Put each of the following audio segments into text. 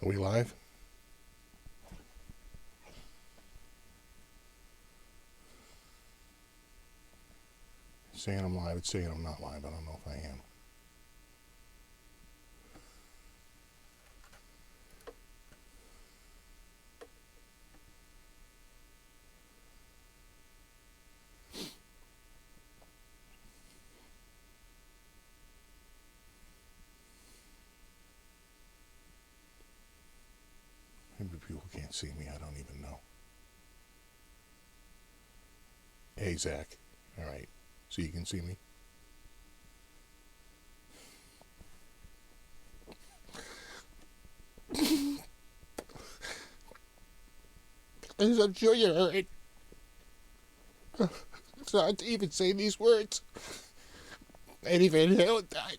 Are we live? It's saying I'm live. It's saying I'm not live. I don't know if I am. Maybe people can't see me. I don't even know. Hey, Zach. All right. So you can see me? As I'm sure you heard. It's hard to even say these words. Eddie Van Halen died.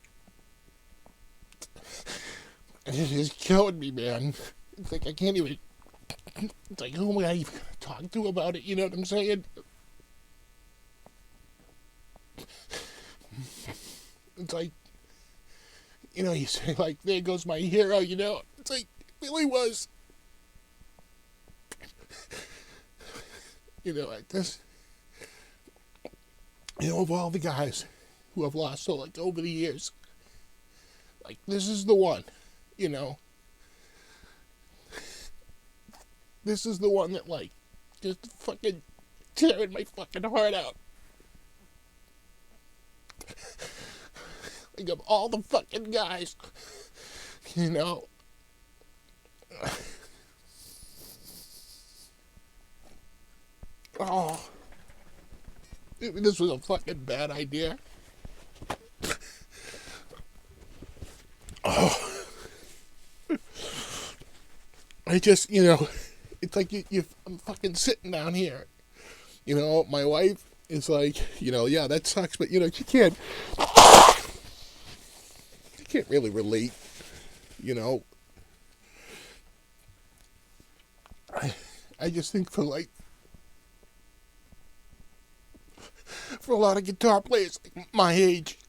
It is killing me, man. It's like I can't even... It's like, who am I even going to talk to about it? You know what I'm saying? It's like, you know, you say, like, there goes my hero, you know? It's like, it really was. You know, like this... You know, of all the guys who have lost so, like, over the years, like, this is the one, you know? This is the one that, like, just fucking tearing my fucking heart out. Like, of all the fucking guys, you know? Oh. Maybe this was a fucking bad idea. Oh. I just, you know, it's like I'm fucking sitting down here. You know, my wife is like, you know, yeah, that sucks, but, you know, she can't really relate, you know. I just think for a lot of guitar players like my age,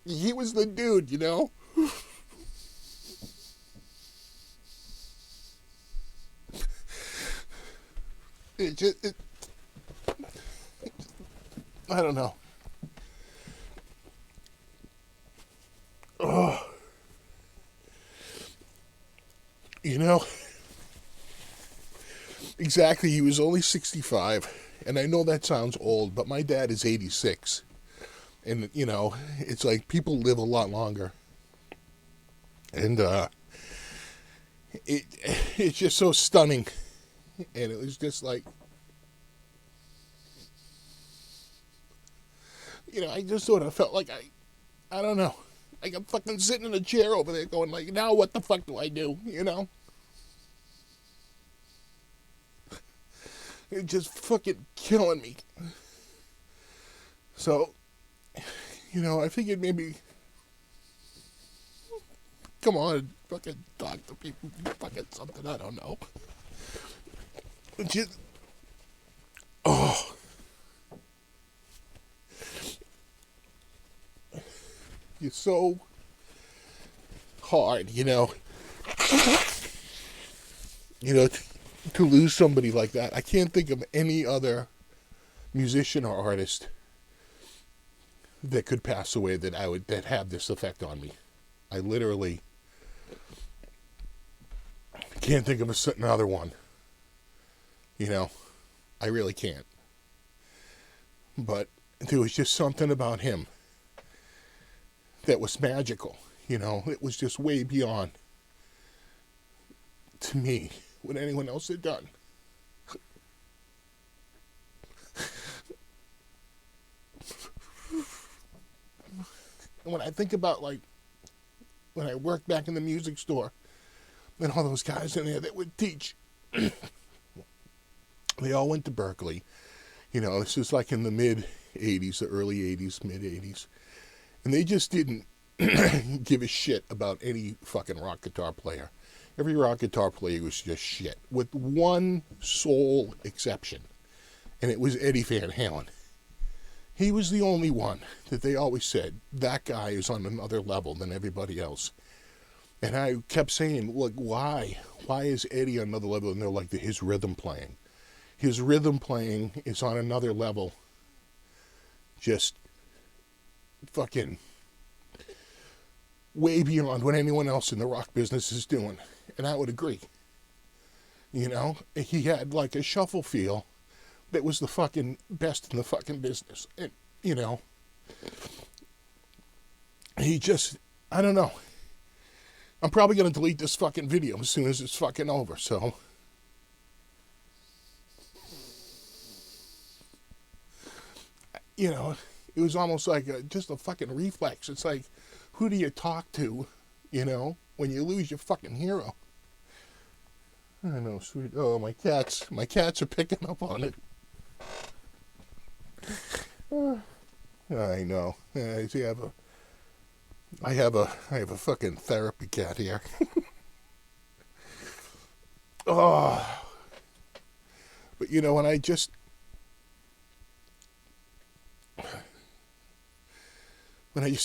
he was the dude, you know. I don't know. Oh. You know, exactly, he was only 65, and I know that sounds old, but my dad is 86, and, you know, it's like people live a lot longer, and, it's just so stunning, and it was just like, you know, I just sort of felt like I don't know, like I'm fucking sitting in a chair over there going like, now what the fuck do I do, you know? It's just fucking killing me. So, you know, I figured maybe, come on, fucking talk to people, fucking something, I don't know. Just, oh. You're so hard, you know. You know, to lose somebody like that. I can't think of any other musician or artist that could pass away that have this effect on me. I literally can't think of another one. You know, I really can't. But there was just something about him that was magical. You know, it was just way beyond, to me, what anyone else had done. And when I think about, like, when I worked back in the music store, and all those guys in there that would teach, they all went to Berklee. You know, this is like in the mid-'80s, the early '80s, mid-'80s. And they just didn't give a shit about any fucking rock guitar player. Every rock guitar player was just shit, with one sole exception, and it was Eddie Van Halen. He was the only one that they always said, that guy is on another level than everybody else. And I kept saying, look, why? Why is Eddie on another level? And they're like, his rhythm playing. His rhythm playing is on another level. Just fucking way beyond what anyone else in the rock business is doing. And I would agree. You know, he had like a shuffle feel that was the fucking best in the fucking business. And, you know, he just, I don't know. I'm probably going to delete this fucking video as soon as it's fucking over, so. You know, it was almost like just a fucking reflex. It's like, who do you talk to, you know, when you lose your fucking hero? I know, sweet. Oh, my cats are picking up on it. I know. I have a fucking therapy cat here. Oh, but you know, when I just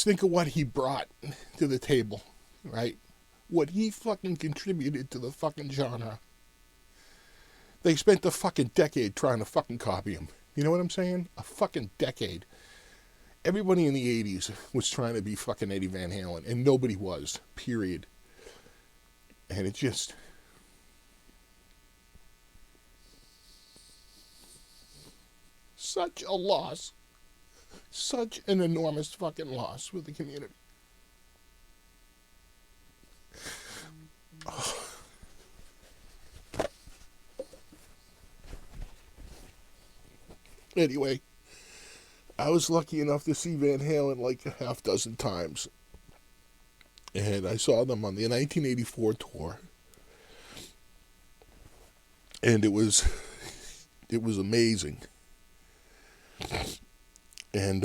think of what he brought to the table, right? What he fucking contributed to the fucking genre. They spent a fucking decade trying to fucking copy him. You know what I'm saying? A fucking decade. Everybody in the 80s was trying to be fucking Eddie Van Halen, and nobody was, period. And it just... such a loss. Such an enormous fucking loss with the community. Oh. Anyway, I was lucky enough to see Van Halen like a half dozen times. And I saw them on the 1984 tour. And it was amazing. And,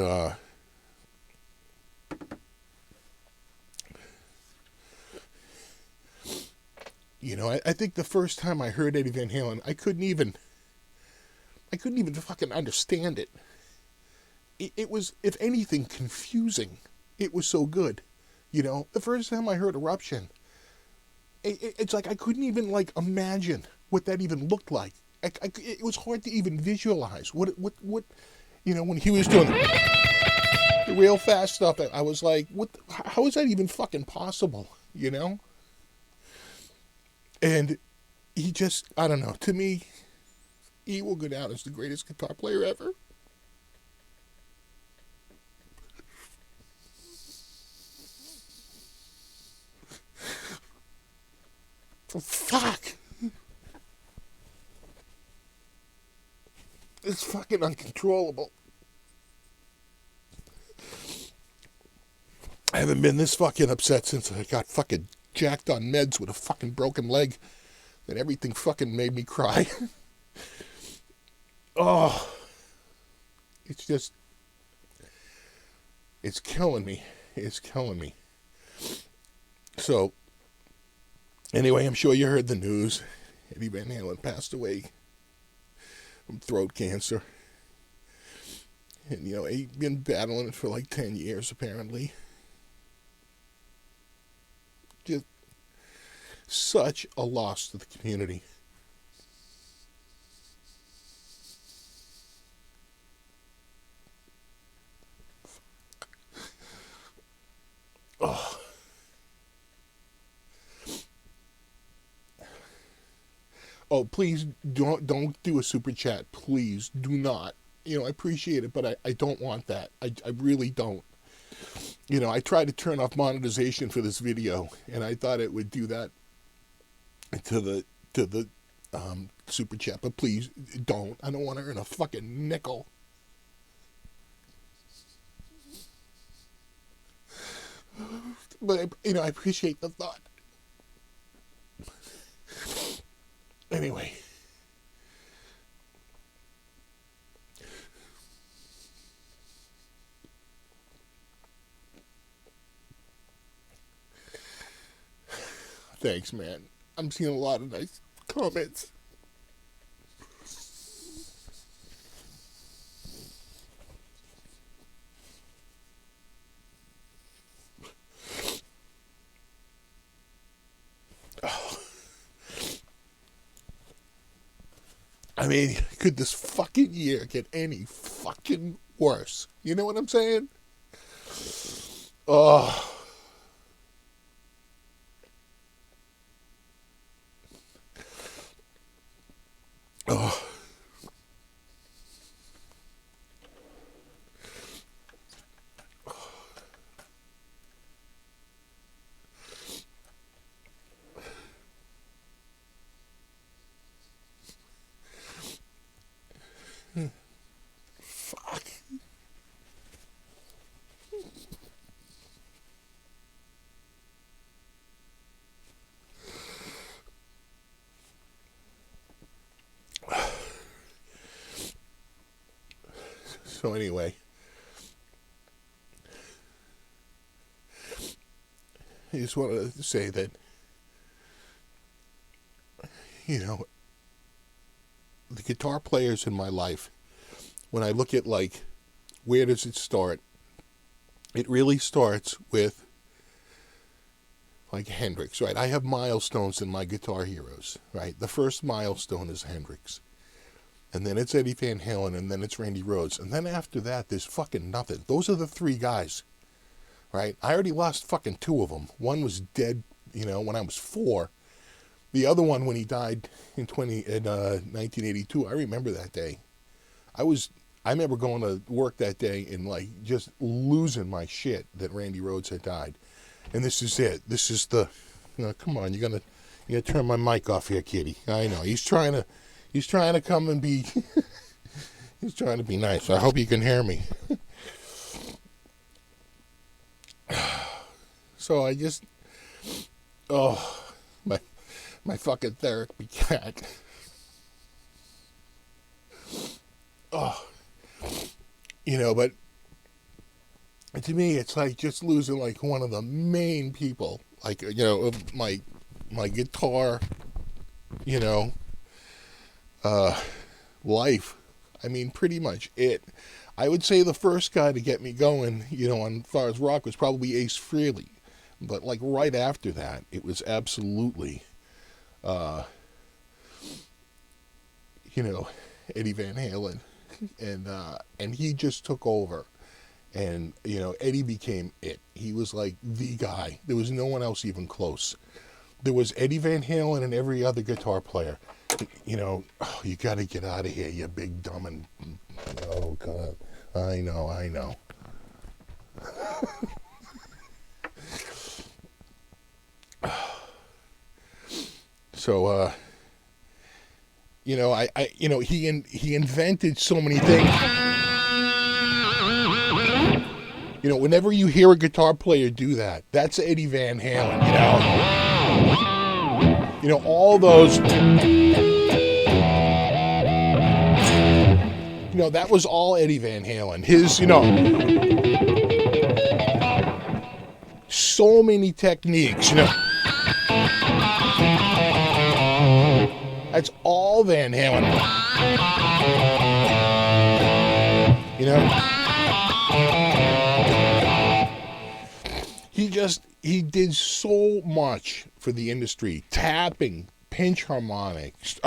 you know, I think the first time I heard Eddie Van Halen, I couldn't even fucking understand it. It was, if anything, confusing. It was so good. You know, the first time I heard Eruption, it's like I couldn't even, like, imagine what that even looked like. It was hard to even visualize what, you know, when he was doing the real fast stuff, I was like, how is that even fucking possible, you know? And he just, I don't know, to me, he will go down as the greatest guitar player ever. For fuck. It's fucking uncontrollable. I haven't been this fucking upset since I got fucking jacked on meds with a fucking broken leg. And everything fucking made me cry. Oh. It's just... it's killing me. It's killing me. So... anyway, I'm sure you heard the news. Eddie Van Halen passed away from throat cancer. And, you know, he'd been battling it for like 10 years, apparently. Just such a loss to the community. Oh. Oh, please don't do a super chat. Please do not. You know, I appreciate it, but I don't want that. I really don't. You know, I tried to turn off monetization for this video, and I thought it would do that to the super chat. But please don't. I don't want to earn a fucking nickel. But you know, I appreciate the thought. Anyway. Thanks, man. I'm seeing a lot of nice comments. I mean, could this fucking year get any fucking worse? You know what I'm saying? Oh. Oh. Fuck. So anyway, I just wanted to say that, you know, the guitar players in my life, when I look at, like, where does it start? It really starts with, like, Hendrix, right? I have milestones in my guitar heroes, right? The first milestone is Hendrix. And then it's Eddie Van Halen, and then it's Randy Rhoads. And then after that, there's fucking nothing. Those are the three guys, right? I already lost fucking two of them. One was dead, when I was 4. The other one, when he died in 1982, I remember that day. I remember going to work that day and, like, just losing my shit that Randy Rhoads had died. And this is it. This is the, come on, you gotta turn my mic off here, kitty. I know, he's trying to come and be, he's trying to be nice. I hope you can hear me. So I just, my fucking therapy cat. But to me, it's like just losing, like, one of the main people, like, of my guitar, life. I mean, pretty much it. I would say the first guy to get me going, on as far as rock, was probably Ace Frehley. But, like, right after that, it was absolutely, Eddie Van Halen. And he just took over. And, Eddie became it. He was, like, the guy. There was no one else even close. There was Eddie Van Halen and every other guitar player. You got to get out of here, you big dumb and... Oh, God. I know. So, he invented so many things. Whenever you hear a guitar player do that, that's Eddie Van Halen, all those... that was all Eddie Van Halen. His, so many techniques, That's all Van Halen. He did so much for the industry. Tapping, pinch harmonics,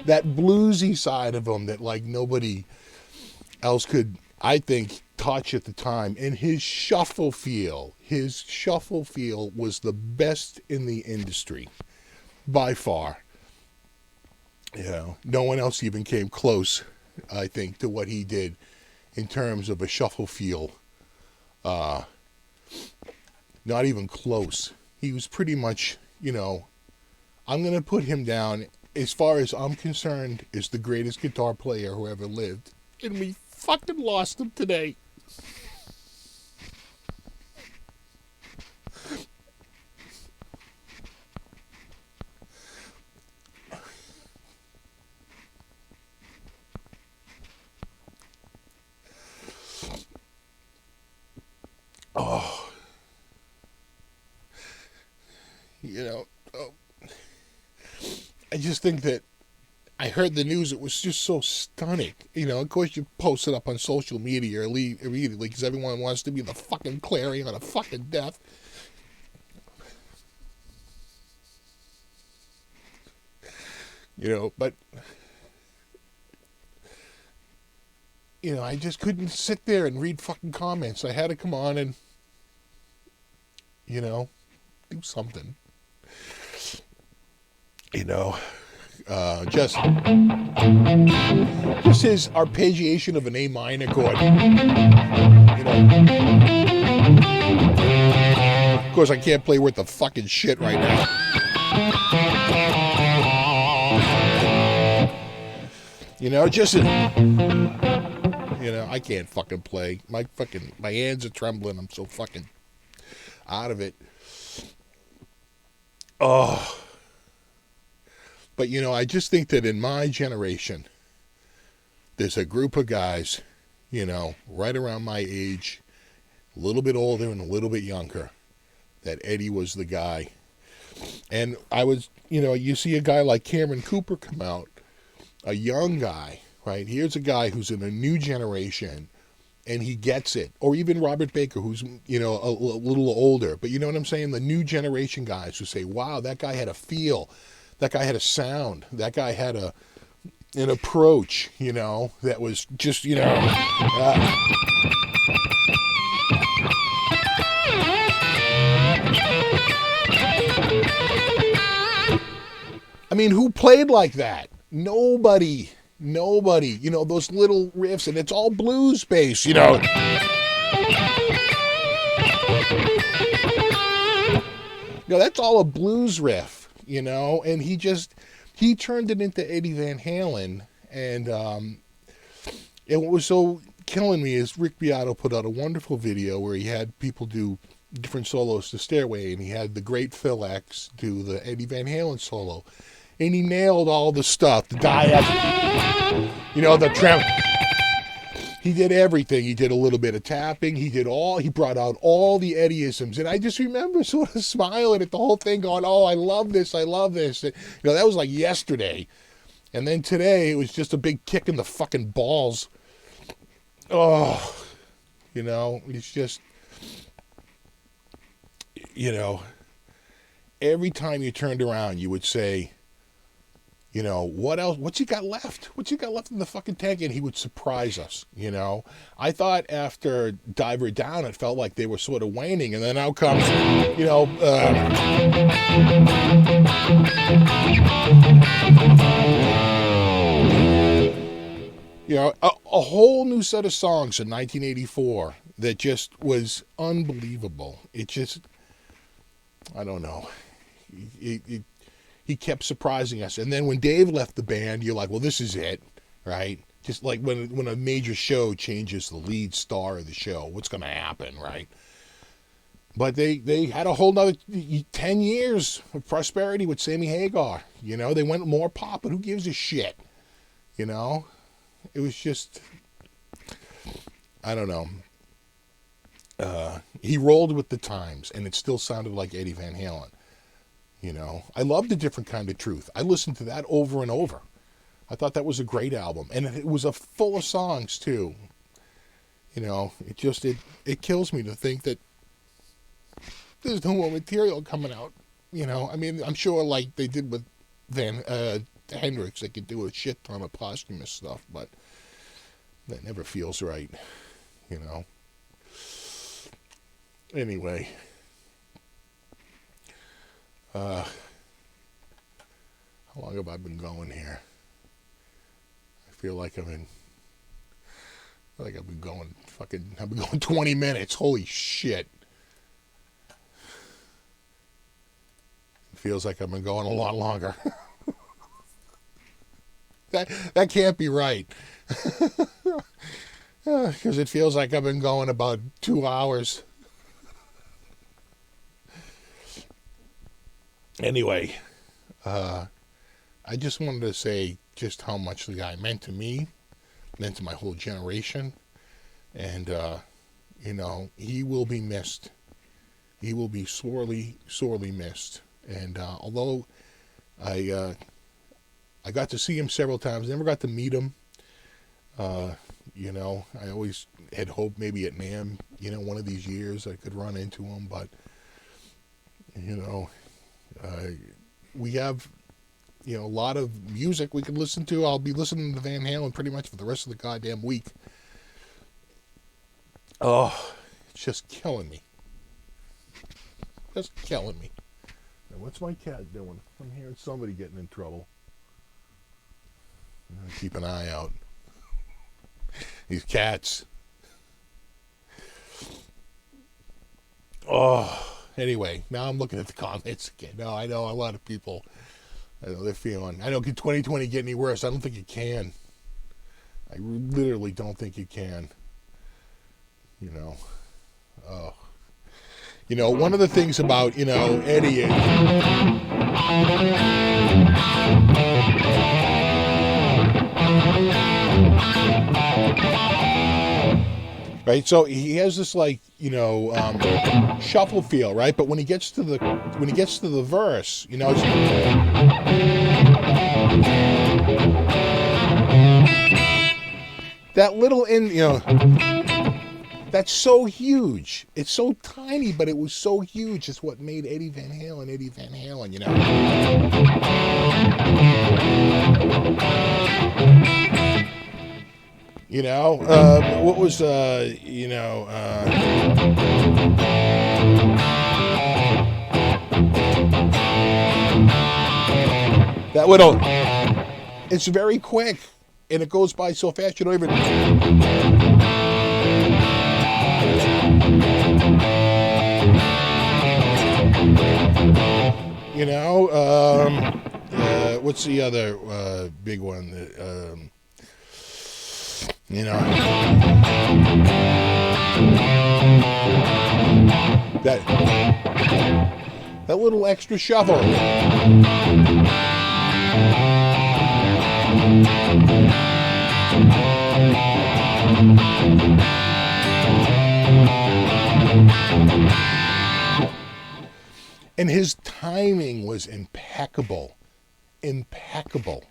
that bluesy side of him that, like, nobody else could, I think, touch at the time. And his shuffle feel was the best in the industry by far. No one else even came close, I think, to what he did in terms of a shuffle feel. Not even close. He was pretty much, I'm going to put him down, as far as I'm concerned, is the greatest guitar player who ever lived. And we fucking lost him today. Oh. I just think that I heard the news, it was just so stunning. Of course you post it up on social media immediately because everyone wants to be the fucking clarion of fucking death. But I just couldn't sit there and read fucking comments. I had to come on and do something. Just his arpeggiation of an A minor chord. Of course, I can't play worth the fucking shit right now. I can't fucking play. My hands are trembling. I'm so fucking out of it. Oh. But, I just think that in my generation, there's a group of guys, right around my age, a little bit older and a little bit younger, that Eddie was the guy. And I was, you see a guy like Cameron Cooper come out, a young guy, right? Here's a guy who's in a new generation, and he gets it. Or even Robert Baker, who's, a little older. But you know what I'm saying? The new generation guys who say, wow, that guy had a feel. That guy had a sound. That guy had an approach, that was just, I mean, who played like that? Nobody. Those little riffs, and it's all blues based, that's all a blues riff. And he turned it into Eddie Van Halen. And what was so killing me is Rick Beato put out a wonderful video where he had people do different solos to Stairway, and he had the great Phil X do the Eddie Van Halen solo. And he nailed all the stuff, the diaphragm, the tremolo. He did everything. He did a little bit of tapping. He brought out all the Eddieisms. And I just remember sort of smiling at the whole thing going, oh, I love this. And, that was like yesterday. And then today it was just a big kick in the fucking balls. Oh, it's just, every time you turned around, you would say, what else? What's he got left? What's he got left in the fucking tank? And he would surprise us, I thought after Diver Down, it felt like they were sort of waning. And then out comes, a whole new set of songs in 1984 that just was unbelievable. It just, I don't know. He kept surprising us. And then when Dave left the band, you're like, well, this is it, right? Just like when a major show changes the lead star of the show, what's going to happen, right? But they had a whole nother 10 years of prosperity with Sammy Hagar. They went more pop, but who gives a shit? It was just, I don't know. He rolled with the times, and it still sounded like Eddie Van Halen. I love The Different Kind of Truth. I listened to that over and over. I thought that was a great album. And it was full of songs, too. It kills me to think that there's no more material coming out. I mean, I'm sure like they did with Hendrix, they could do a shit ton of posthumous stuff, but that never feels right, Anyway. How long have I been going here? I feel like I've been going 20 minutes. Holy shit. It feels like I've been going a lot longer. That can't be right. Because it feels like I've been going about 2 hours. Anyway, I just wanted to say just how much the guy meant to me, meant to my whole generation, and, he will be missed. He will be sorely, sorely missed. And although I got to see him several times, never got to meet him, I always had hoped maybe at NAMM, one of these years I could run into him, but, we have, a lot of music we can listen to. I'll be listening to Van Halen pretty much for the rest of the goddamn week. Oh, it's just killing me. Just killing me. Now, what's my cat doing? I'm hearing somebody getting in trouble. Keep an eye out. These cats. Oh, anyway, now I'm looking at the comments again. No, I know a lot of people, I know they're feeling, I know, can 2020 get any worse? I don't think it can. I literally don't think it can. Oh. One of the things about, Eddie is... Right, so he has this shuffle feel, right? But when he gets to the verse, that little that's so huge. It's so tiny, but it was so huge. It's what made Eddie Van Halen, what was, that little, it's very quick, and it goes by so fast, you don't even, what's the other big one that, that little extra shuffle. And his timing was impeccable. Impeccable.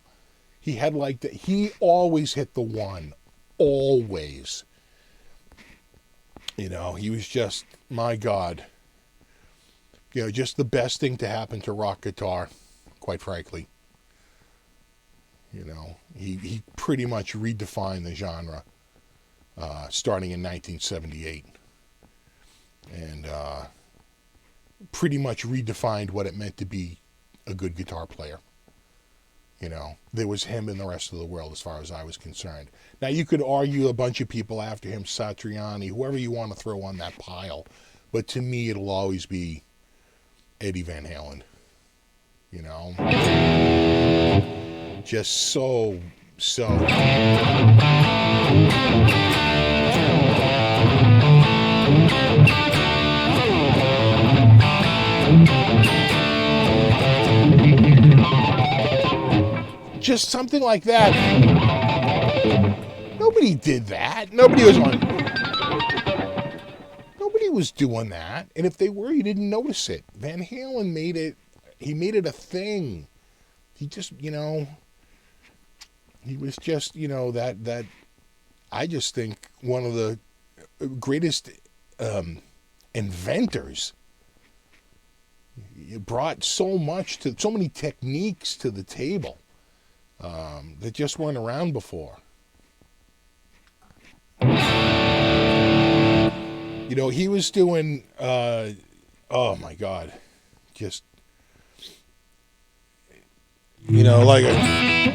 He had he always hit the one. Always. He was just, my God. Just the best thing to happen to rock guitar, quite frankly. He pretty much redefined the genre, starting in 1978. And pretty much redefined what it meant to be a good guitar player. There was him and the rest of the world as far as I was concerned. Now, you could argue a bunch of people after him, Satriani, whoever you want to throw on that pile. But to me, it'll always be Eddie Van Halen. Just so... Just something like that. Nobody did that. Nobody was doing that. And if they were, you didn't notice it. Van Halen made it a thing. He just, he was just, that I just think one of the greatest inventors. He brought so many techniques to the table. That just weren't around before. He was doing, oh my God, just, like a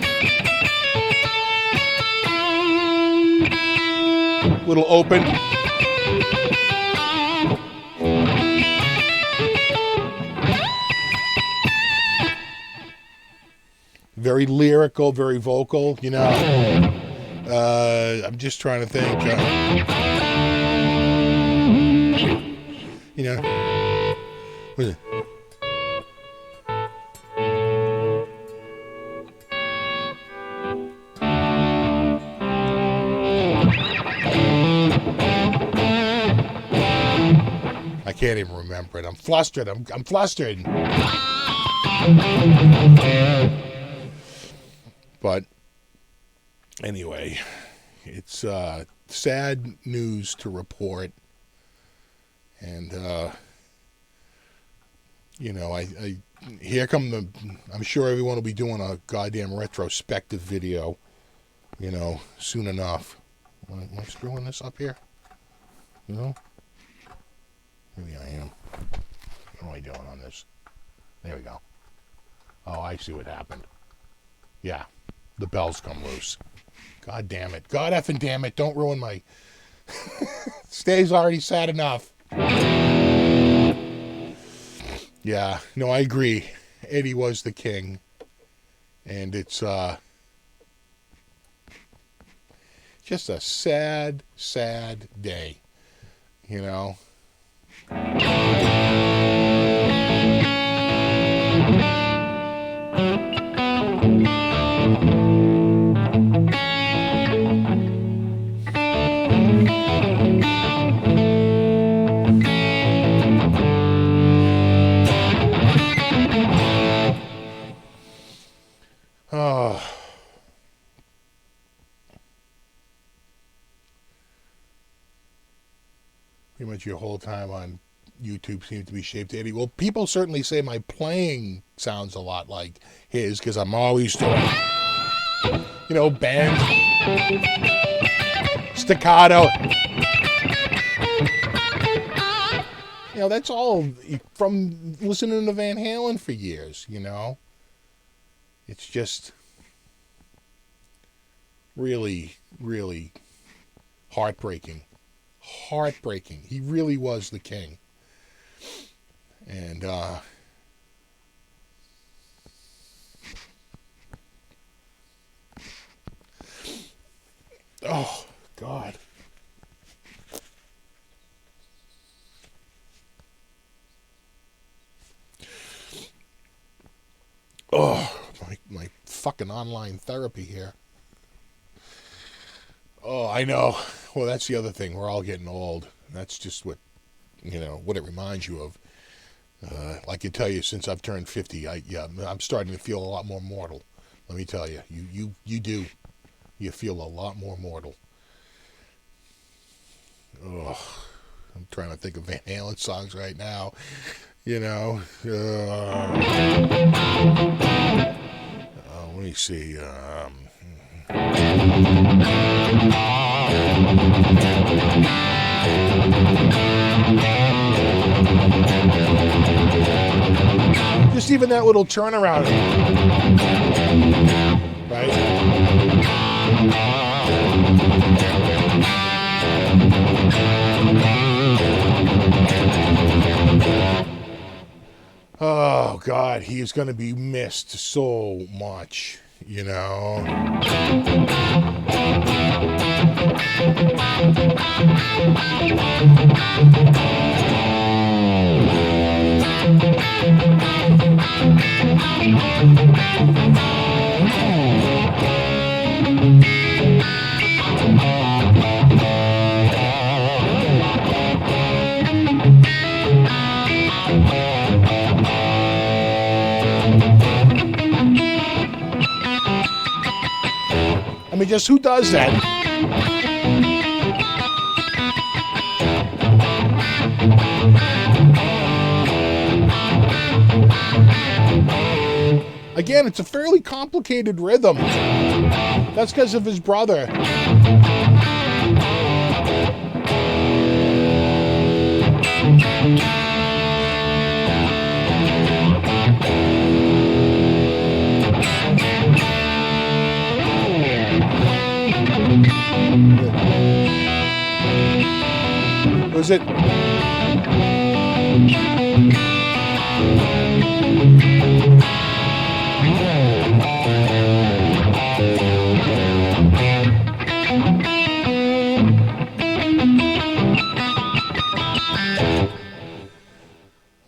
little open. Very lyrical, very vocal, I'm just trying to think, what is it? I can't even remember it. I'm flustered. I'm flustered. But anyway, it's sad news to report. And You know, here come the. I'm sure everyone will be doing a goddamn retrospective video. You know, soon enough. Am I screwing this up here? You know? Maybe I am. What am I doing on this? There we go. Oh, I see what happened. Yeah, the bells come loose. God damn it. God effing damn it. Don't ruin my... Stay's already sad enough. Yeah, no, I agree. Eddie was the king. And it's just a sad, sad day. You know? Oh. Pretty much your whole time on YouTube seems to be shaped to Eddie. Well, people certainly say my playing sounds a lot like his because I'm always doing, you know, bend, staccato. You know, that's all from listening to Van Halen for years, you know. It's just really, really heartbreaking. Heartbreaking. He really was the king. And, oh, God. Oh, my fucking online therapy here. Oh, I know. Well, that's the other thing. We're all getting old. That's just what, you know, what it reminds you of. I can tell you, since I've turned 50, I'm starting to feel a lot more mortal. Let me tell you, you do. You feel a lot more mortal. Oh, I'm trying to think of Van Halen songs right now. You know. Let me see. Just even that little turnaround, right? Oh, God, he is going to be missed so much, you know. I mean, just who does that? Again, it's a fairly complicated rhythm. That's because of his brother. Was it?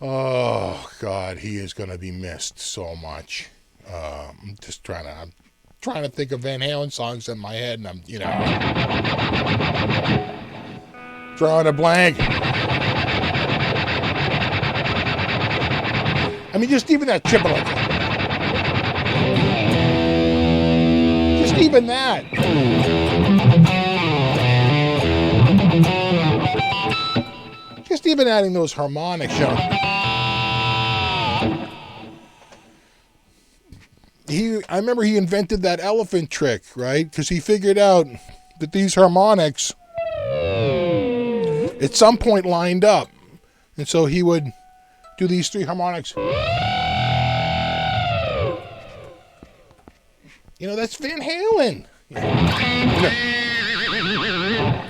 Oh, God, he is going to be missed so much. I'm just trying to think of Van Halen songs in my head, and I'm, you know, drawing a blank. I mean, just even that triple. Just even that. Just even adding those harmonics, you know. I remember he invented that elephant trick, right? Because he figured out that these harmonics at some point lined up. And so he would do these 3 harmonics. You know, that's Van Halen.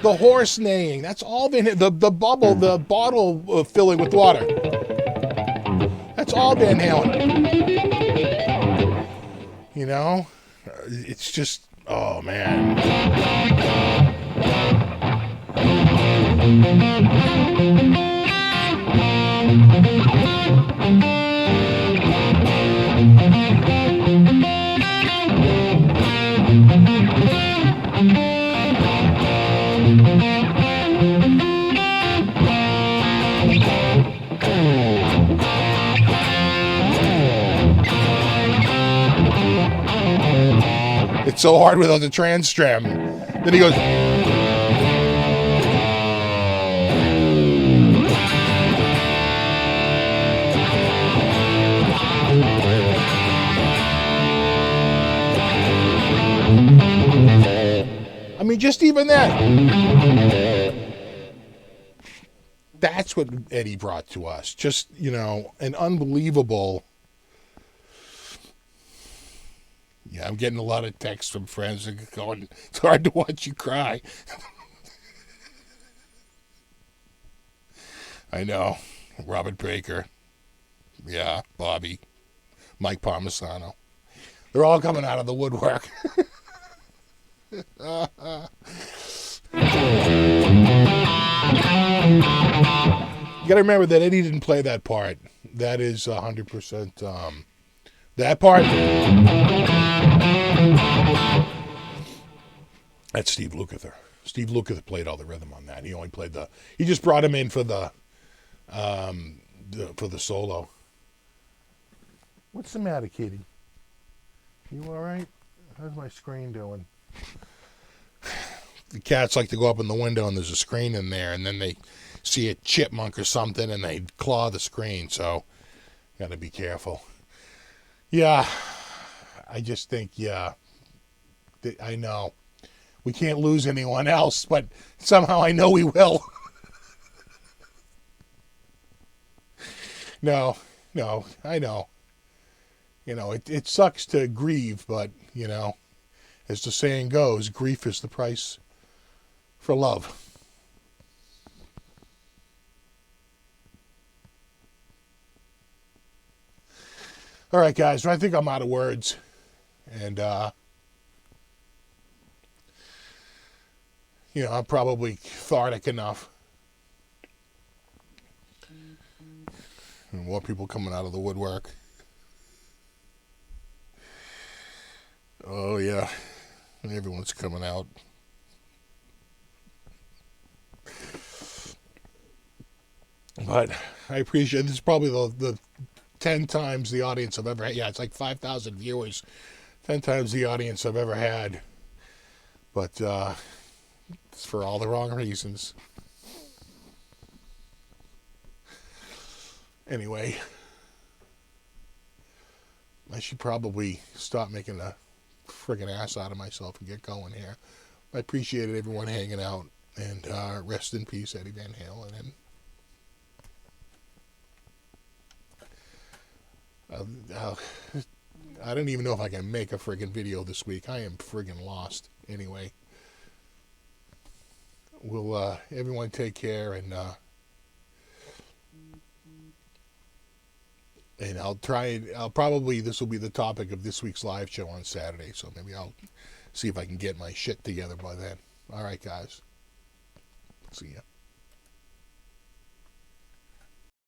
The horse neighing, that's all Van Halen. The bottle filling with water. That's all Van Halen. You know? It's just, oh man. It's so hard without the trans stram. Then he goes. I mean, just even that. That's what Eddie brought to us. Just, you know, an unbelievable. Yeah, I'm getting a lot of texts from friends going, it's hard to watch you cry. I know. Robert Baker. Yeah, Bobby. Mike Parmisano. They're all coming out of the woodwork. You got to remember that Eddie didn't play that part. That is 100%. That part. That's Steve Lukather. Steve Lukather played all the rhythm on that. He only played he just brought him in for the solo. What's the matter, Kitty? You all right? How's my screen doing? The cats like to go up in the window and there's a screen in there, and then they see a chipmunk or something and they claw the screen, so got to be careful. Yeah, I just think, I know. We can't lose anyone else, but somehow I know we will. No, I know. You know, it sucks to grieve, but, you know, as the saying goes, grief is the price for love. All right, guys, I think I'm out of words. And, you know, I'm probably cathartic enough. And more people coming out of the woodwork. Oh, yeah. Everyone's coming out. But I appreciate this is probably the 10 times the audience I've ever had. Yeah, it's like 5,000 viewers. 10 times the audience I've ever had. But it's for all the wrong reasons. Anyway, I should probably stop making a friggin' ass out of myself and get going here. I appreciated everyone hanging out, and rest in peace, Eddie Van Halen. And I don't even know if I can make a friggin' video this week. I am friggin' lost. Anyway, we'll everyone take care, and I'll probably, this will be the topic of this week's live show on Saturday, so maybe I'll see if I can get my shit together by then. All right, guys. See ya.